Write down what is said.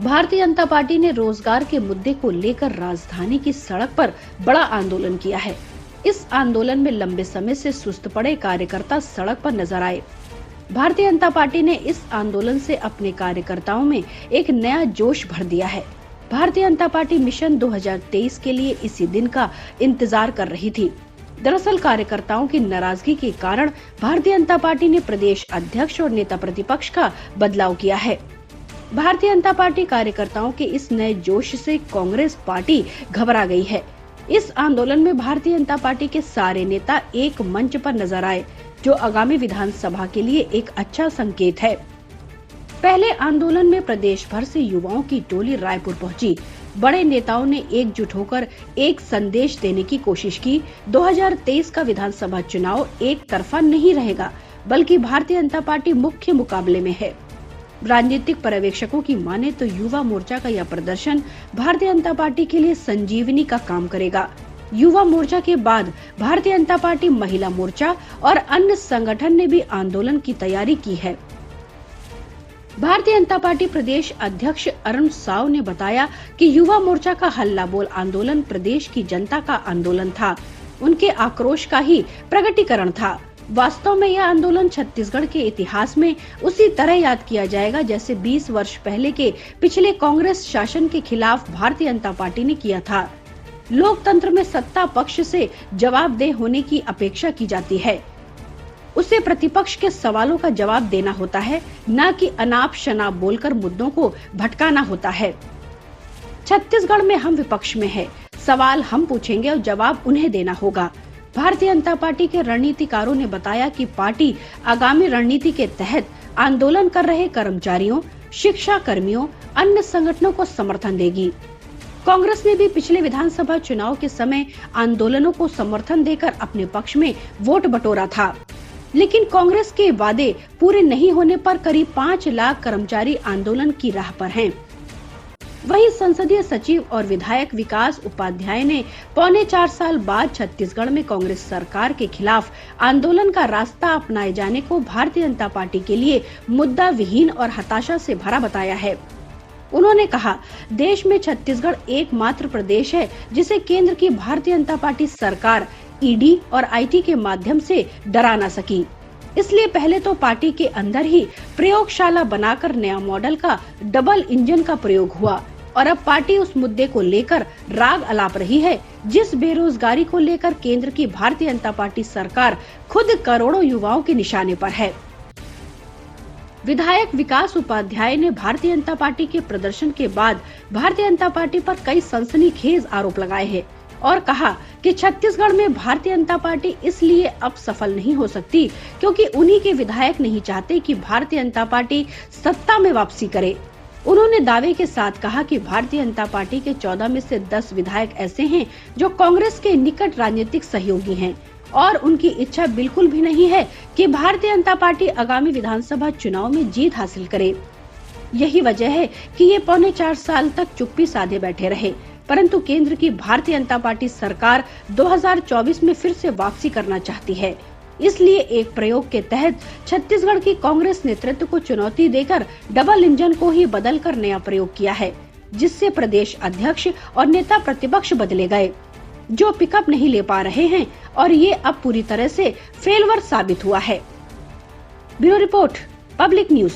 Bharatiya Janata party ने रोजगार के मुद्दे को लेकर राजधानी की सड़क पर बड़ा आंदोलन किया है। इस आंदोलन में लंबे समय से सुस्त पड़े कार्यकर्ता सड़क पर नजर आए। भारतीय जनता पार्टी ने इस आंदोलन से अपने कार्यकर्ताओं में एक नया जोश भर दिया है। भारतीय जनता पार्टी मिशन 2023 के लिए इसी दिन का इंतजार कर रही थी। दरअसल कार्यकर्ताओं की नाराजगी के कारण भारतीय जनता पार्टी ने प्रदेश अध्यक्ष और नेता प्रतिपक्ष का बदलाव किया है। भारतीय जनता पार्टी कार्यकर्ताओं के इस नए जोश से कांग्रेस पार्टी घबरा गई है। इस आंदोलन में भारतीय जनता पार्टी के सारे नेता एक मंच पर नजर आए, जो आगामी विधानसभा के लिए एक अच्छा संकेत है। पहले आंदोलन में प्रदेश भर से युवाओं की टोली रायपुर पहुंची। बड़े नेताओं ने एकजुट होकर एक संदेश देने की कोशिश की। 2023 का विधानसभा चुनाव एक तरफा नहीं रहेगा, बल्कि भारतीय जनता पार्टी मुख्य मुकाबले में है। राजनीतिक पर्यवेक्षकों की माने तो युवा मोर्चा का यह प्रदर्शन भारतीय जनता पार्टी के लिए संजीवनी का काम करेगा। युवा मोर्चा के बाद भारतीय जनता पार्टी महिला मोर्चा और अन्य संगठन ने भी आंदोलन की तैयारी की है। भारतीय जनता पार्टी प्रदेश अध्यक्ष अरुण साव ने बताया कि युवा मोर्चा का हल्ला बोल आंदोलन प्रदेश की जनता का आंदोलन था, उनके आक्रोश का ही प्रकटीकरण था। वास्तव में यह आंदोलन छत्तीसगढ़ के इतिहास में उसी तरह याद किया जाएगा जैसे 20 वर्ष पहले के पिछले कांग्रेस शासन के खिलाफ भारतीय जनता पार्टी ने किया था। लोकतंत्र में सत्ता पक्ष से जवाबदेह होने की अपेक्षा की जाती है। उसे प्रतिपक्ष के सवालों का जवाब देना होता है, न कि अनाप शनाप बोलकर मुद्दों को भटकाना होता है। छत्तीसगढ़ में हम विपक्ष में है, सवाल हम पूछेंगे और जवाब उन्हें देना होगा। भारतीय जनता पार्टी के रणनीतिकारों ने बताया कि पार्टी आगामी रणनीति के तहत आंदोलन कर रहे कर्मचारियों, शिक्षा कर्मियों, अन्य संगठनों को समर्थन देगी। कांग्रेस ने भी पिछले विधानसभा चुनाव के समय आंदोलनों को समर्थन देकर अपने पक्ष में वोट बटोरा था, लेकिन कांग्रेस के वादे पूरे नहीं होने पर करीब 5 लाख कर्मचारी आंदोलन की राह पर हैं। वहीं संसदीय सचिव और विधायक विकास उपाध्याय ने 4.25 साल बाद छत्तीसगढ़ में कांग्रेस सरकार के खिलाफ आंदोलन का रास्ता अपनाए जाने को भारतीय जनता पार्टी के लिए मुद्दा विहीन और हताशा से भरा बताया है। उन्होंने कहा, देश में छत्तीसगढ़ एकमात्र प्रदेश है जिसे केंद्र की भारतीय जनता पार्टी सरकार ईडी और आईटी के माध्यम से डरा न सकी। इसलिए पहले तो पार्टी के अंदर ही प्रयोगशाला बनाकर नया मॉडल का डबल इंजन का प्रयोग हुआ और अब पार्टी उस मुद्दे को लेकर राग अलाप रही है, जिस बेरोजगारी को लेकर केंद्र की भारतीय जनता पार्टी सरकार खुद करोड़ों युवाओं के निशाने पर है। विधायक विकास उपाध्याय ने भारतीय जनता पार्टी के प्रदर्शन के बाद भारतीय जनता पार्टी पर कई सनसनीखेज आरोप लगाए हैं और कहा कि छत्तीसगढ़ में भारतीय जनता पार्टी इसलिए अब सफल नहीं हो सकती क्योंकि उन्हीं के विधायक नहीं चाहते कि भारतीय जनता पार्टी सत्ता में वापसी करे। उन्होंने दावे के साथ कहा कि भारतीय जनता पार्टी के 14 में से 10 विधायक ऐसे हैं जो कांग्रेस के निकट राजनीतिक सहयोगी हैं और उनकी इच्छा बिल्कुल भी नहीं है कि भारतीय जनता पार्टी आगामी विधानसभा चुनाव में जीत हासिल करे। यही वजह है कि ये 4.25 साल तक चुप्पी साधे बैठे रहे, परंतु केंद्र की भारतीय जनता पार्टी सरकार 2024 में फिर से वापसी करना चाहती है। इसलिए एक प्रयोग के तहत छत्तीसगढ़ की कांग्रेस नेतृत्व को चुनौती देकर डबल इंजन को ही बदलकर नया प्रयोग किया है, जिससे प्रदेश अध्यक्ष और नेता प्रतिपक्ष बदले गए, जो पिकअप नहीं ले पा रहे हैं और ये अब पूरी तरह से फेलवर साबित हुआ है। Bureau report, public news.